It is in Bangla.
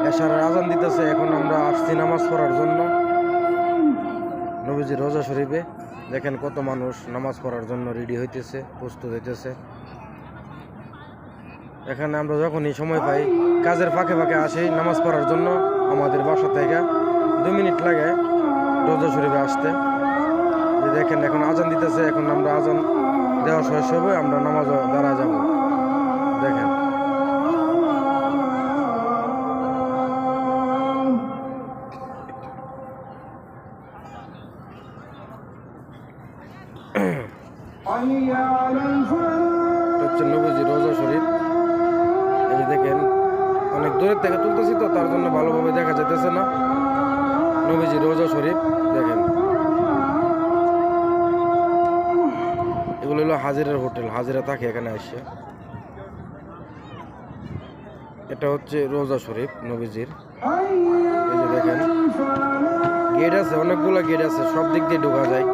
এশারের আজান দিতেছে। এখন আমরা আসছি নামাজ পড়ার জন্য নবীজি রোজা শরীফে। দেখেন কত মানুষ নামাজ পড়ার জন্য রেডি হইতেছে, প্রস্তুত হইতেছে। এখানে আমরা যখনই সময় পাই কাজের ফাঁকে ফাঁকে আসি নামাজ পড়ার জন্য। আমাদের বাসা থেকে 2 মিনিট লাগে রোজা শরীফে আসতে। যে দেখেন এখন আজান দিতেছে, এখন আমরা আজান দেওয়া শেষ হবে, আমরা নামাজ দাঁড়ায় যাব। দেখেন হচ্ছে নবীজি রোজা শরীফ। এই যে দেখেন অনেক দূরের থেকে তুলতেছি তো তার জন্য ভালোভাবে দেখা যেতেছে না। নবীজি রোজা শরীফ দেখেন, এগুলো হলো হাজিরার হোটেল, হাজিরা থাকে এখানে আসে। এটা হচ্ছে রোজা শরীফ নবীজির। এই যে দেখেন গেট আছে, অনেকগুলো গেট আছে, সব দিক দিয়ে ঢোকা যায়।